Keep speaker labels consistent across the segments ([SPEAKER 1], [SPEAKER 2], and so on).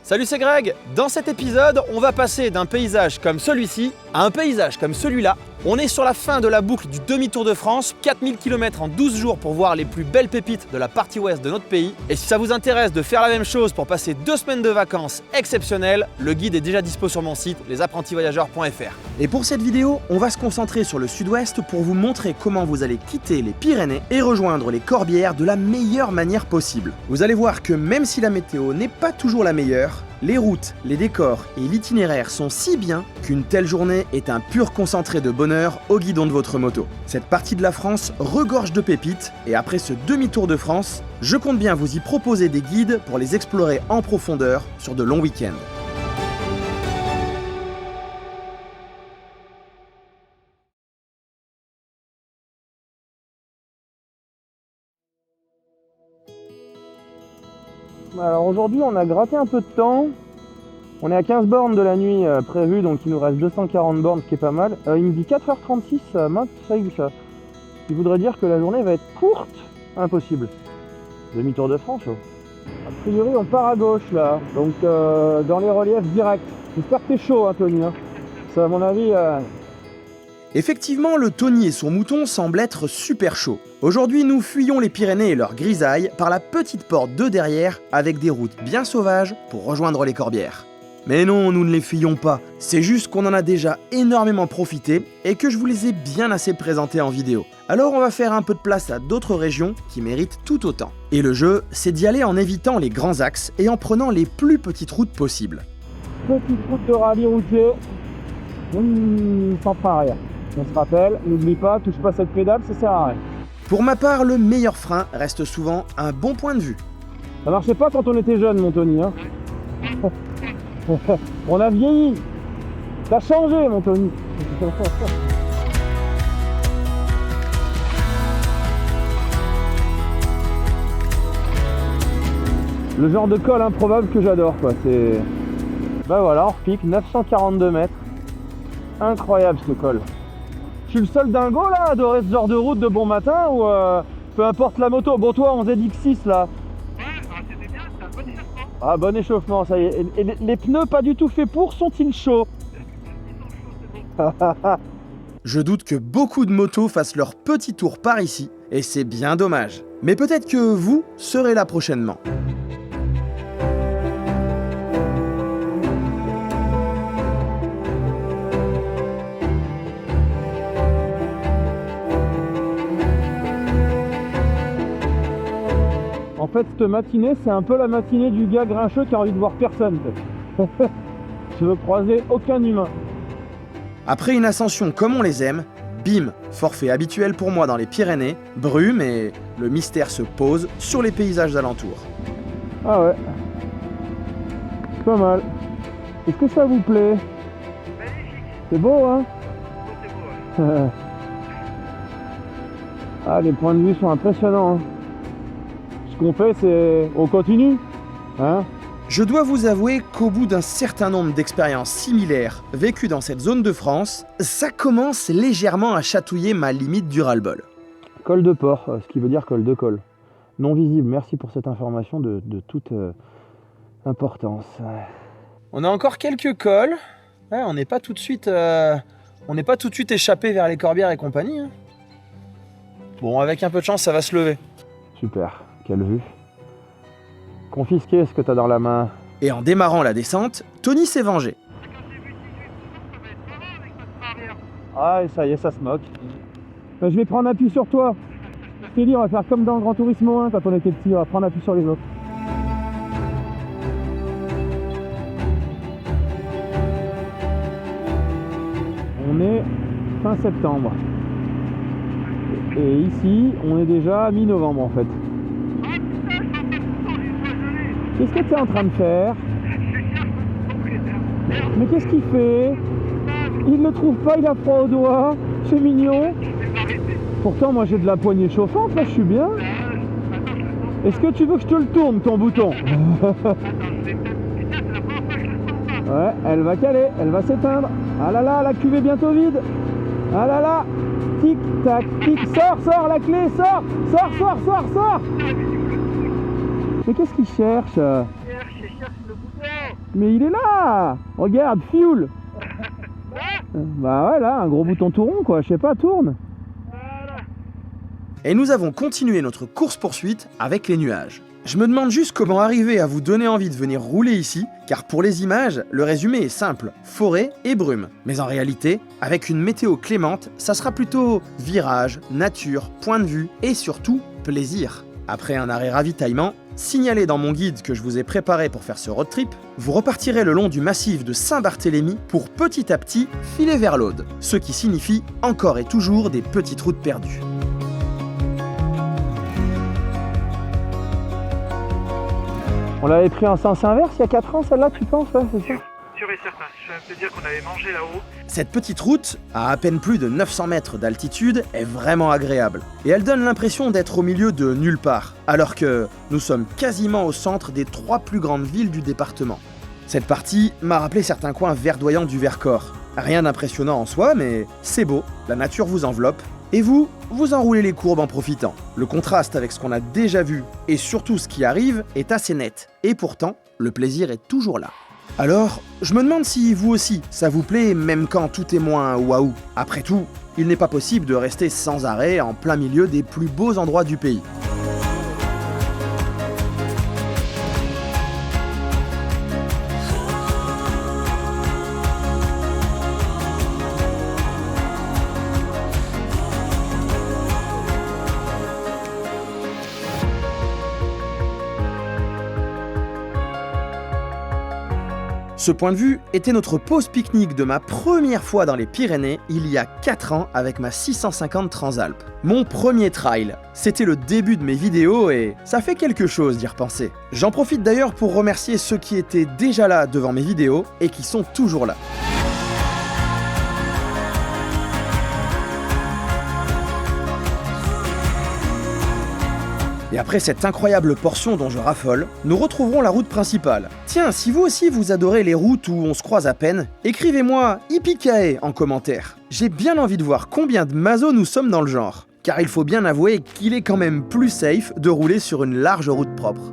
[SPEAKER 1] Salut, c'est Greg. Dans cet épisode, on va passer d'un paysage comme celui-ci à un paysage comme celui-là. On est sur la fin de la boucle du demi-tour de France, 4000 km en 12 jours pour voir les plus belles pépites de la partie ouest de notre pays. Et si ça vous intéresse de faire la même chose pour passer 2 semaines de vacances exceptionnelles, le guide est déjà dispo sur mon site, lesapprentisvoyageurs.fr. Et pour cette vidéo, on va se concentrer sur le sud-ouest pour vous montrer comment vous allez quitter les Pyrénées et rejoindre les Corbières de la meilleure manière possible. Vous allez voir que même si la météo n'est pas toujours la meilleure, les routes, les décors et l'itinéraire sont si bien qu'une telle journée est un pur concentré de bonheur au guidon de votre moto. Cette partie de la France regorge de pépites et après ce demi-tour de France, je compte bien vous y proposer des guides pour les explorer en profondeur sur de longs week-ends.
[SPEAKER 2] Alors aujourd'hui on a gratté un peu de temps, on est à 15 bornes de la nuit prévue, donc il nous reste 240 bornes, ce qui est pas mal. Il me dit 4h36, ça m'intrigue ça. Ce qui voudrait dire que la journée va être courte, impossible. Demi-tour de France. A priori on part à gauche là, donc dans les reliefs directs. J'espère que t'es chaud hein, Tony, hein. Ça à mon avis...
[SPEAKER 1] Effectivement, le Tony et son mouton semblent être super chauds. Aujourd'hui, nous fuyons les Pyrénées et leurs grisailles par la petite porte de derrière avec des routes bien sauvages pour rejoindre les Corbières. Mais non, nous ne les fuyons pas, c'est juste qu'on en a déjà énormément profité et que je vous les ai bien assez présentés en vidéo. Alors on va faire un peu de place à d'autres régions qui méritent tout autant. Et le jeu, c'est d'y aller en évitant les grands axes et en prenant les plus petites routes possibles.
[SPEAKER 2] Petite route de rallye routier, sans frein arrière. On se rappelle, n'oublie pas, touche pas cette pédale, ça sert à rien.
[SPEAKER 1] Pour ma part, le meilleur frein reste souvent un bon point de vue.
[SPEAKER 2] Ça marchait pas quand on était jeune, mon Tony, hein. On a vieilli. T'as changé, mon Tony. Le genre de col improbable que j'adore, quoi. C'est... Bah voilà, on repique 942 mètres. Incroyable ce col. Je suis le seul dingo là à adorer ce genre de route de bon matin ou peu importe la moto. Bon, toi en ZX6 là.
[SPEAKER 3] Ouais, c'était bien, c'est un bon échauffement.
[SPEAKER 2] Ah, bon échauffement, ça y est. Et les pneus pas du tout faits pour sont-ils chauds?
[SPEAKER 3] Ils sont chauds, c'est bon.
[SPEAKER 1] Je doute que beaucoup de motos fassent leur petit tour par ici, et c'est bien dommage. Mais peut-être que vous serez là prochainement.
[SPEAKER 2] En fait, cette matinée, c'est un peu la matinée du gars grincheux qui a envie de voir personne. Je veux croiser aucun humain.
[SPEAKER 1] Après une ascension comme on les aime, bim, forfait habituel pour moi dans les Pyrénées, brume et le mystère se pose sur les paysages alentours.
[SPEAKER 2] Ah ouais. Pas mal. Est-ce que ça vous plaît?
[SPEAKER 3] Magnifique.
[SPEAKER 2] C'est beau, hein?
[SPEAKER 3] Oh, c'est beau, ouais.
[SPEAKER 2] Ah, les points de vue sont impressionnants, hein. Ce qu'on fait, c'est... on continue, hein?
[SPEAKER 1] Je dois vous avouer qu'au bout d'un certain nombre d'expériences similaires vécues dans cette zone de France, ça commence légèrement à chatouiller ma limite du ras-le-bol.
[SPEAKER 2] Col de port, ce qui veut dire col de col. Non visible, merci pour cette information de toute importance.
[SPEAKER 1] On a encore quelques cols. Ouais, on n'est pas tout de suite échappé vers les Corbières et compagnie, hein. Bon, avec un peu de chance, ça va se lever.
[SPEAKER 2] Super, quelle vue. Confisquer ce que t'as dans la main.
[SPEAKER 1] Et en démarrant la descente, Tony s'est vengé.
[SPEAKER 3] Quand j'ai vu 18%, ça va être marrant avec notre arrière.
[SPEAKER 2] Ah, et ça y est, ça se moque. Je vais prendre appui sur toi. Je t'ai dit, on va faire comme dans le Grand Turismo 1 quand on était petit, on va prendre appui sur les autres. On est fin septembre. Et ici, on est déjà mi-novembre en fait.
[SPEAKER 3] Oh putain, je suis en train de foutre, j'ai une joie gelée.
[SPEAKER 2] Qu'est-ce que tu es en train de faire?
[SPEAKER 3] Je cherche mon propriétaire. Merde,
[SPEAKER 2] Mais qu'est-ce qu'il fait? Il ne le trouve pas, il a froid aux doigts. C'est mignon.
[SPEAKER 3] je vais m'arrêter.
[SPEAKER 2] Pourtant, moi j'ai de la poignée chauffante, là je suis bien.
[SPEAKER 3] Attends, je le sens.
[SPEAKER 2] Est-ce que tu veux que je te le tourne, ton bouton?
[SPEAKER 3] Attends, je vais peut-être... Putain, c'est la première fois que je le sens pas.
[SPEAKER 2] Ouais, elle va caler, elle va s'éteindre. Ah là là, la cuve est bientôt vide. Ah là là. Tic, tac, tic. Sors, la clé, sors. Sors. Mais qu'est-ce qu'il cherche?
[SPEAKER 3] Je cherche le bouton.
[SPEAKER 2] Mais il est là! Regarde, fuel! Bah ouais, là, un gros bouton tout rond, quoi. Je sais pas, tourne.
[SPEAKER 1] Et nous avons continué notre course-poursuite avec les nuages. Je me demande juste comment arriver à vous donner envie de venir rouler ici, car pour les images, le résumé est simple, forêt et brume. Mais en réalité, avec une météo clémente, ça sera plutôt virage, nature, point de vue et surtout plaisir. Après un arrêt ravitaillement, signalé dans mon guide que je vous ai préparé pour faire ce road trip, vous repartirez le long du massif de Saint-Barthélemy pour petit à petit filer vers l'Aude, ce qui signifie encore et toujours des petites routes perdues.
[SPEAKER 2] On l'avait pris en sens inverse il y a 4 ans, celle-là, tu penses, ouais, c'est ça?
[SPEAKER 3] Sûr et certain. Je peux dire qu'on avait mangé là-haut.
[SPEAKER 1] Cette petite route, à peine plus de 900 mètres d'altitude, est vraiment agréable. Et elle donne l'impression d'être au milieu de nulle part, alors que nous sommes quasiment au centre des 3 plus grandes villes du département. Cette partie m'a rappelé certains coins verdoyants du Vercors. Rien d'impressionnant en soi, mais c'est beau, la nature vous enveloppe, et vous enroulez les courbes en profitant. Le contraste avec ce qu'on a déjà vu, et surtout ce qui arrive, est assez net. Et pourtant, le plaisir est toujours là. Alors, je me demande si vous aussi, ça vous plaît même quand tout est moins waouh. Après tout, il n'est pas possible de rester sans arrêt en plein milieu des plus beaux endroits du pays. Ce point de vue était notre pause pique-nique de ma première fois dans les Pyrénées il y a 4 ans avec ma 650 Transalp. Mon premier trail. C'était le début de mes vidéos et ça fait quelque chose d'y repenser. J'en profite d'ailleurs pour remercier ceux qui étaient déjà là devant mes vidéos et qui sont toujours là. Et après cette incroyable portion dont je raffole, nous retrouverons la route principale. Tiens, si vous aussi vous adorez les routes où on se croise à peine, écrivez-moi Yippee en commentaire. J'ai bien envie de voir combien de mazos nous sommes dans le genre. Car il faut bien avouer qu'il est quand même plus safe de rouler sur une large route propre.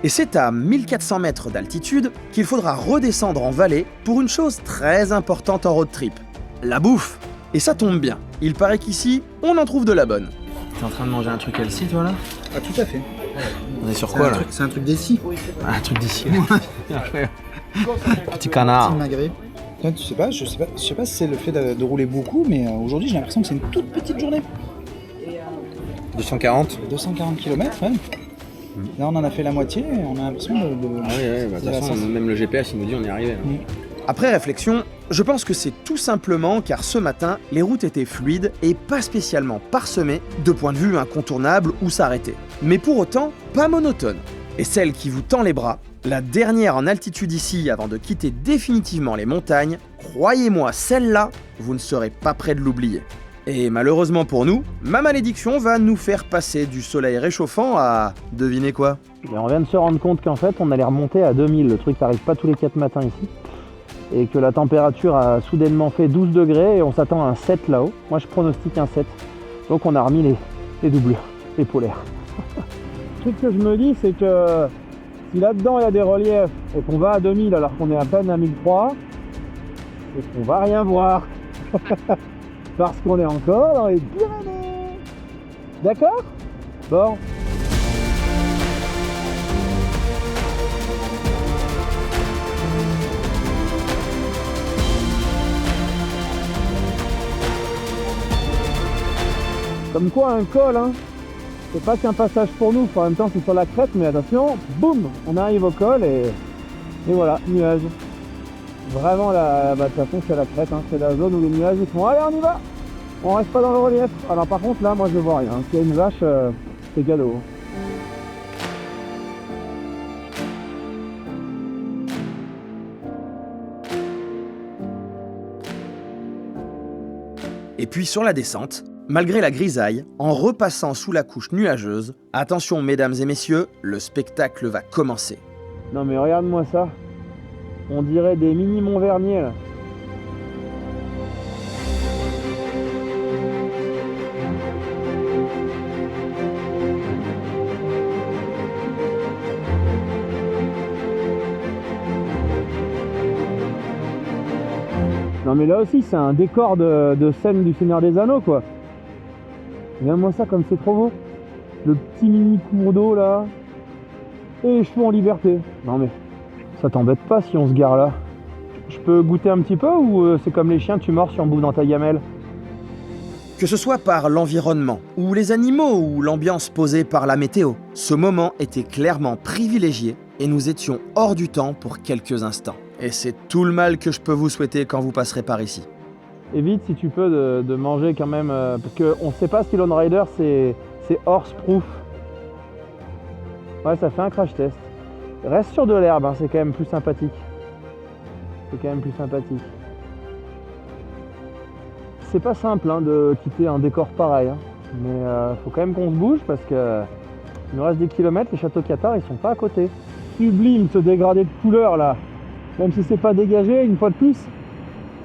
[SPEAKER 1] Et c'est à 1400 mètres d'altitude qu'il faudra redescendre en vallée pour une chose très importante en road trip, la bouffe. Et ça tombe bien, il paraît qu'ici, on en trouve de la bonne.
[SPEAKER 4] T'es en train de manger un truc LC toi là?
[SPEAKER 5] Ah, tout à fait.
[SPEAKER 4] On est sur quoi là?
[SPEAKER 5] C'est un truc d'ici.
[SPEAKER 4] Ah, un truc d'ici. Petit canard.
[SPEAKER 5] Petit magret. Tiens, je sais pas si c'est le fait de rouler beaucoup, mais aujourd'hui j'ai l'impression que c'est une toute petite journée.
[SPEAKER 4] 240.
[SPEAKER 5] 240 km, ouais. Là on en a fait la moitié et on a l'impression de...
[SPEAKER 4] Ah oui, de toute façon, même le GPS il nous dit on est arrivé.
[SPEAKER 1] Après réflexion, je pense que c'est tout simplement car ce matin, les routes étaient fluides et pas spécialement parsemées de points de vue incontournables où s'arrêter. Mais pour autant, pas monotones. Et celle qui vous tend les bras, la dernière en altitude ici avant de quitter définitivement les montagnes, croyez-moi, celle-là, vous ne serez pas près de l'oublier. Et malheureusement pour nous, ma malédiction va nous faire passer du soleil réchauffant à... devinez quoi?
[SPEAKER 2] Et on vient de se rendre compte qu'en fait, on allait remonter à 2000. Le truc n'arrive pas tous les 4 matins ici. Et que la température a soudainement fait 12 degrés et on s'attend à un 7 là-haut. Moi, je pronostique un 7. Donc on a remis les doublures, les polaires. Le truc que je me dis, c'est que si là-dedans il y a des reliefs et qu'on va à 2000 alors qu'on est à peine à 1003, c'est qu'on va rien voir. Parce qu'on est encore dans les Pyrénées. D'accord? Bon. Comme quoi un col, hein, c'est pas qu'un passage pour nous, en même temps c'est sur la crête, mais attention, boum, on arrive au col et voilà, nuage. Vraiment, de toute façon c'est la crête, hein, c'est la zone où les nuages ils font allez on y va. On reste pas dans le relief. Alors par contre là, moi je vois rien. S'il y a une vache, c'est cadeau.
[SPEAKER 1] Et puis sur la descente, malgré la grisaille, en repassant sous la couche nuageuse, attention mesdames et messieurs, le spectacle va commencer.
[SPEAKER 2] Non mais regarde-moi ça. On dirait des mini Montvernier là. Non mais là aussi c'est un décor de scène du Seigneur des Anneaux quoi. Regarde-moi ça comme c'est trop beau. Le petit mini cours d'eau là. Et les chevaux en liberté. Non mais ça t'embête pas si on se gare là? Je peux goûter un petit peu ou c'est comme les chiens, tu mords si on bouffe dans ta gamelle?
[SPEAKER 1] Que ce soit par l'environnement, ou les animaux, ou l'ambiance posée par la météo, ce moment était clairement privilégié et nous étions hors du temps pour quelques instants. Et c'est tout le mal que je peux vous souhaiter quand vous passerez par ici.
[SPEAKER 2] Évite si tu peux de manger quand même, parce qu'on sait pas si Lone Rider c'est horse-proof. Ouais, ça fait un crash test. Reste sur de l'herbe, hein, c'est quand même plus sympathique. C'est quand même plus sympathique. C'est pas simple hein, de quitter un décor pareil, hein. Mais faut quand même qu'on se bouge parce que il nous reste des kilomètres, les châteaux Cathars ils sont pas à côté. Sublime ce dégradé de couleurs là. Même si c'est pas dégagé, une fois de plus,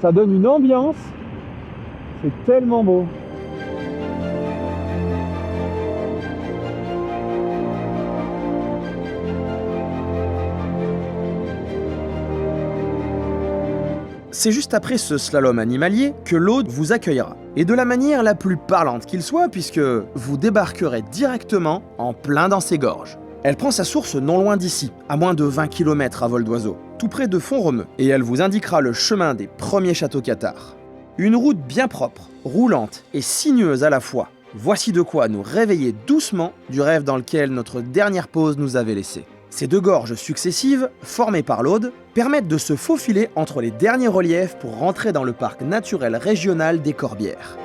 [SPEAKER 2] ça donne une ambiance. C'est tellement beau.
[SPEAKER 1] C'est juste après ce slalom animalier que l'Aude vous accueillera. Et de la manière la plus parlante qu'il soit, puisque vous débarquerez directement en plein dans ses gorges. Elle prend sa source non loin d'ici, à moins de 20 km à vol d'oiseau, tout près de Font-Romeu, et elle vous indiquera le chemin des premiers châteaux Cathars. Une route bien propre, roulante et sinueuse à la fois. Voici de quoi nous réveiller doucement du rêve dans lequel notre dernière pause nous avait laissé. Ces deux gorges successives, formées par l'Aude, permettent de se faufiler entre les derniers reliefs pour rentrer dans le parc naturel régional des Corbières.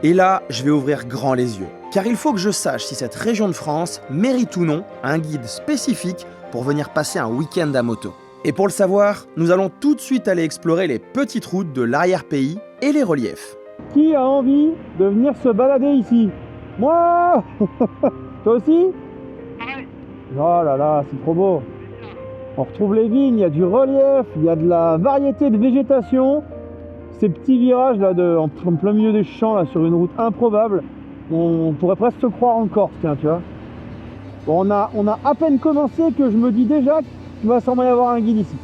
[SPEAKER 1] Et là, je vais ouvrir grand les yeux, car il faut que je sache si cette région de France mérite ou non un guide spécifique pour venir passer un week-end à moto. Et pour le savoir, nous allons tout de suite aller explorer les petites routes de l'arrière-pays et les reliefs.
[SPEAKER 2] Qui a envie de venir se balader ici? Moi. Toi aussi?
[SPEAKER 3] Pareil.
[SPEAKER 2] Oh là là, c'est trop beau. On retrouve les vignes, il y a du relief, il y a de la variété de végétation. Ces petits virages là en plein milieu des champs là, sur une route improbable, on pourrait presque se croire en Corse, tiens, tu vois. Bon, on a à peine commencé que je me dis déjà qu'il va sûrement y avoir un guide ici.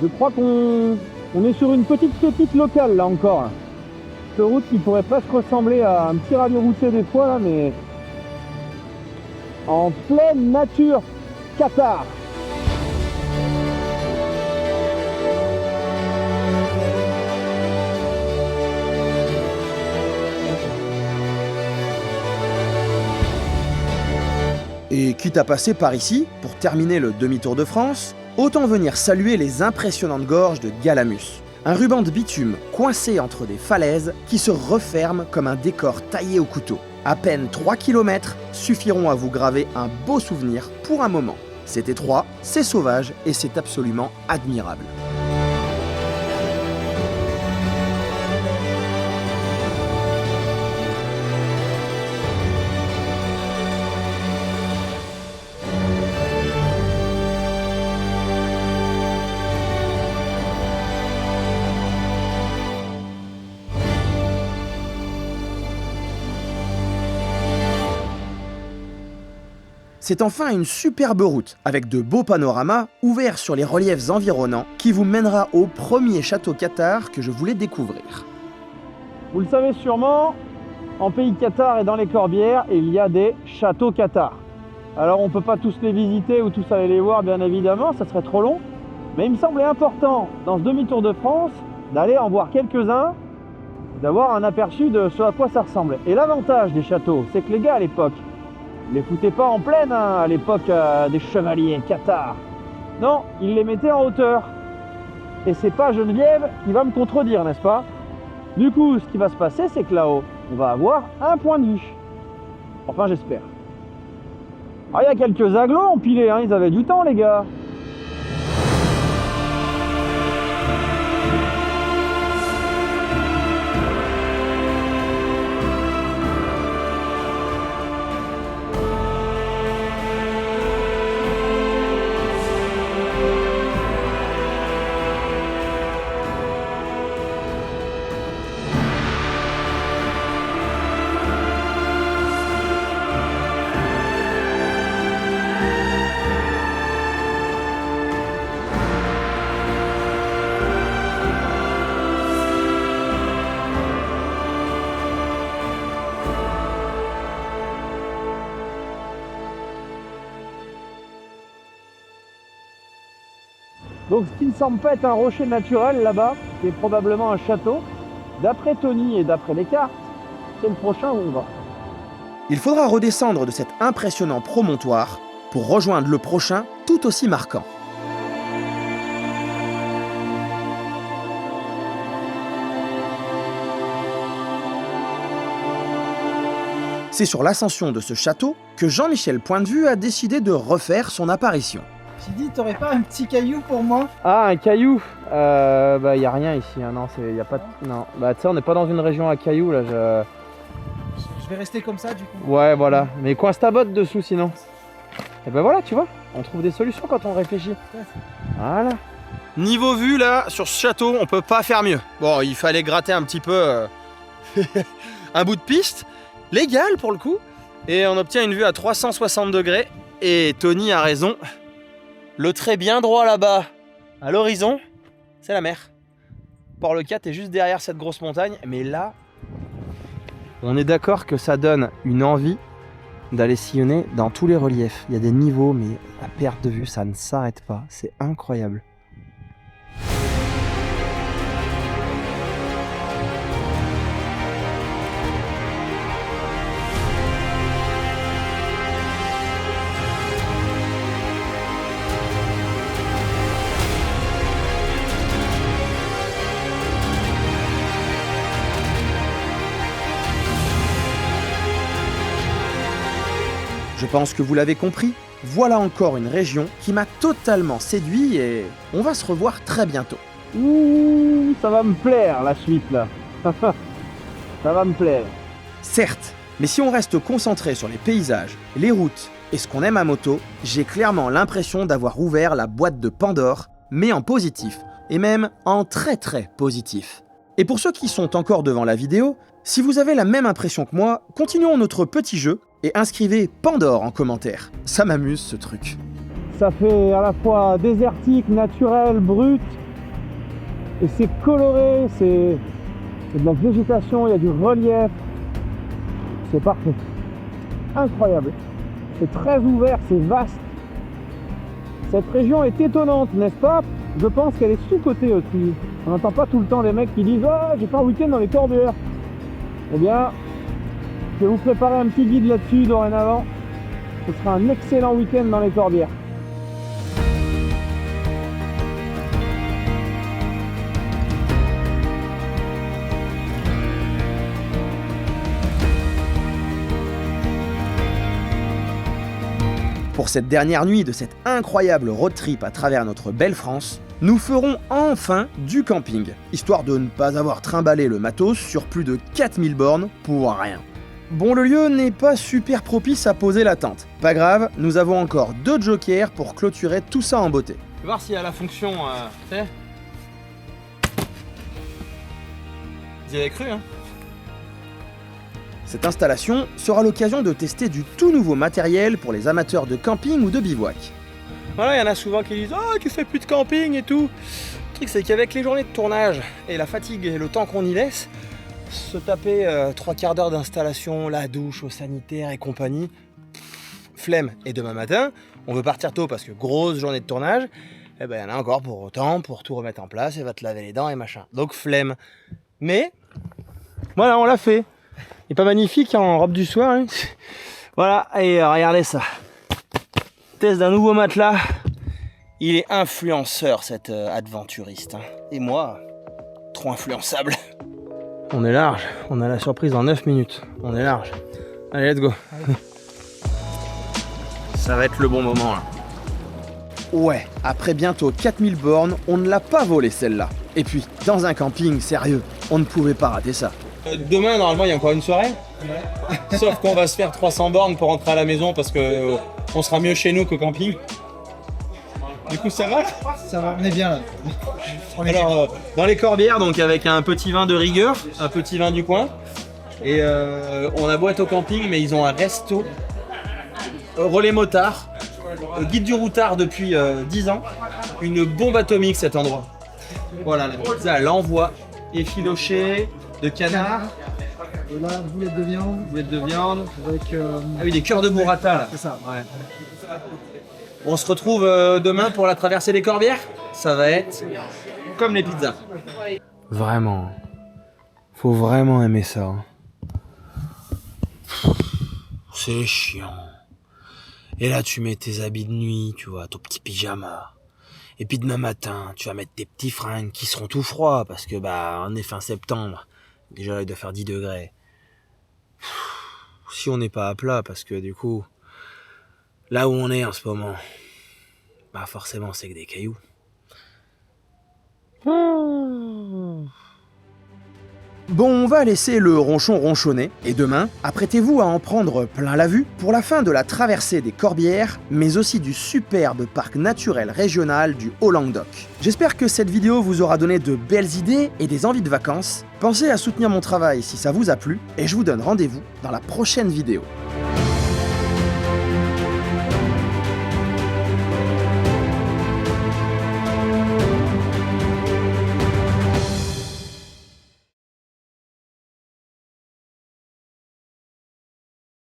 [SPEAKER 2] Je crois qu'on est sur une petite pépite locale là encore. Cette route qui pourrait presque ressembler à un petit rallye routier des fois là, mais en pleine nature cathare.
[SPEAKER 1] Et quitte à passer par ici, pour terminer le demi-tour de France, autant venir saluer les impressionnantes gorges de Galamus. Un ruban de bitume coincé entre des falaises qui se referment comme un décor taillé au couteau. À peine 3 km suffiront à vous graver un beau souvenir pour un moment. C'est étroit, c'est sauvage et c'est absolument admirable. C'est enfin une superbe route, avec de beaux panoramas ouverts sur les reliefs environnants, qui vous mènera au premier château cathare que je voulais découvrir.
[SPEAKER 2] Vous le savez sûrement, en pays cathare et dans les Corbières, il y a des châteaux cathares. Alors on ne peut pas tous les visiter ou tous aller les voir bien évidemment, ça serait trop long. Mais il me semblait important, dans ce demi-tour de France, d'aller en voir quelques-uns, d'avoir un aperçu de ce à quoi ça ressemblait. Et l'avantage des châteaux, c'est que les gars à l'époque, ils les foutaient pas en plaine hein, à l'époque des chevaliers cathares. Non, ils les mettaient en hauteur. et c'est pas Geneviève qui va me contredire, n'est-ce pas? Du coup, ce qui va se passer, c'est que là-haut, on va avoir un point de vue. Enfin, j'espère. Ah, il y a quelques agglos empilés, hein, ils avaient du temps, les gars. Donc ce qui ne semble pas être un rocher naturel là-bas, qui est probablement un château, d'après Tony et d'après les cartes, c'est le prochain où on va.
[SPEAKER 1] Il faudra redescendre de cet impressionnant promontoire pour rejoindre le prochain tout aussi marquant. C'est sur l'ascension de ce château que Jean-Michel Point de Vue a décidé de refaire son apparition.
[SPEAKER 5] J'ai dit, t'aurais pas un petit caillou pour moi?
[SPEAKER 2] Ah, un caillou. Bah y a rien ici, hein. Non, y a pas de... Non, bah tu sais, on n'est pas dans une région à cailloux là.
[SPEAKER 5] Je vais rester comme ça du coup.
[SPEAKER 2] Ouais, voilà. Mais coince ta botte dessous sinon. Et ben voilà, tu vois, on trouve des solutions quand on réfléchit. Voilà.
[SPEAKER 1] Niveau vue là, sur ce château, on peut pas faire mieux. Bon, il fallait gratter un petit peu un bout de piste, légal pour le coup, et on obtient une vue à 360 degrés. Et Tony a raison. Le trait bien droit là-bas, à l'horizon, c'est la mer. Port-le-Cat est juste derrière cette grosse montagne, mais là, on est d'accord que ça donne une envie d'aller sillonner dans tous les reliefs. Il y a des niveaux, mais à perte de vue, ça ne s'arrête pas. C'est incroyable. Je pense que vous l'avez compris, voilà encore une région qui m'a totalement séduit et on va se revoir très bientôt.
[SPEAKER 2] Ouh, ça va me plaire la suite là. Ça va me plaire.
[SPEAKER 1] Certes, mais si on reste concentré sur les paysages, les routes et ce qu'on aime à moto, j'ai clairement l'impression d'avoir ouvert la boîte de Pandore, mais en positif, et même en très très positif. Et pour ceux qui sont encore devant la vidéo, si vous avez la même impression que moi, continuons notre petit jeu et inscrivez Pandore en commentaire. Ça m'amuse ce truc.
[SPEAKER 2] Ça fait à la fois désertique, naturel, brut, et c'est coloré, c'est de la végétation, il y a du relief. C'est parfait. Incroyable. C'est très ouvert, c'est vaste. Cette région est étonnante, n'est-ce pas? Je pense qu'elle est sous-cotée aussi. On n'entend pas tout le temps les mecs qui disent « Oh, j'ai fait un week-end dans les Corbières ». Eh bien, je vais vous préparer un petit guide là-dessus dorénavant. Ce sera un excellent week-end dans les Corbières.
[SPEAKER 1] Pour cette dernière nuit de cette incroyable road trip à travers notre belle France, nous ferons enfin du camping, histoire de ne pas avoir trimballé le matos sur plus de 4000 bornes pour rien. Bon, le lieu n'est pas super propice à poser la tente. Pas grave, nous avons encore 2 jokers pour clôturer tout ça en beauté. Je vais voir s'il y a la fonction, tu sais. Vous y avez cru, hein? Cette installation sera l'occasion de tester du tout nouveau matériel pour les amateurs de camping ou de bivouac. Voilà, il y en a souvent qui disent « Oh, tu fais plus de camping et tout !» Le truc, c'est qu'avec les journées de tournage et la fatigue et le temps qu'on y laisse, se taper 3/4 d'heure d'installation, la douche, au sanitaire et compagnie, flemme. Et demain matin, on veut partir tôt parce que grosse journée de tournage, eh ben, il y en a encore pour autant, pour tout remettre en place et va te laver les dents et machin. Donc flemme. Mais, voilà, on l'a fait. Il est pas magnifique en robe du soir, hein. Voilà, et regardez ça. Test d'un nouveau matelas Il est influenceur, cet aventuriste. Hein. Et moi, trop influençable. On est large. On a la surprise dans 9 minutes. On est large. Allez, let's go. Ça va être le bon moment, là. Ouais, après bientôt 4000 bornes, on ne l'a pas volé celle-là. Et puis, dans un camping, sérieux, on ne pouvait pas rater ça. Demain, normalement, il y a encore une soirée. Ouais. Sauf qu'on va se faire 300 bornes pour rentrer à la maison parce que on sera mieux chez nous qu'au camping. Du coup, ça va?
[SPEAKER 5] Ça va, on est bien là.
[SPEAKER 1] Alors, dans les Corbières, donc avec un petit vin de rigueur, un petit vin du coin. Et on a beau être au camping, mais ils ont un resto, relais motard, guide du routard depuis 10 ans. Une bombe atomique cet endroit. Voilà, la pizza à l'envoi, effiloché, de canard.
[SPEAKER 5] Et là, boulette de viande.
[SPEAKER 1] Boulettes de viande.
[SPEAKER 5] Avec.
[SPEAKER 1] Ah oui, des cœurs de burrata là.
[SPEAKER 5] C'est ça.
[SPEAKER 1] Ouais. On se retrouve demain pour la traversée des Corbières. Ça va être comme les pizzas. Vraiment. Faut vraiment aimer ça. Hein. C'est chiant. Et là, tu mets tes habits de nuit, tu vois, ton petit pyjama. Et puis demain matin, tu vas mettre tes petits fringues qui seront tout froids parce que, bah, on est fin septembre. Déjà, il doit faire 10 degrés. Si on n'est pas à plat, parce que du coup, là où on est en ce moment, bah forcément, c'est que des cailloux. Bon, on va laisser le ronchon ronchonner, et demain, apprêtez-vous à en prendre plein la vue pour la fin de la traversée des Corbières, mais aussi du superbe parc naturel régional du Haut-Languedoc. J'espère que cette vidéo vous aura donné de belles idées et des envies de vacances. Pensez à soutenir mon travail si ça vous a plu, et je vous donne rendez-vous dans la prochaine vidéo.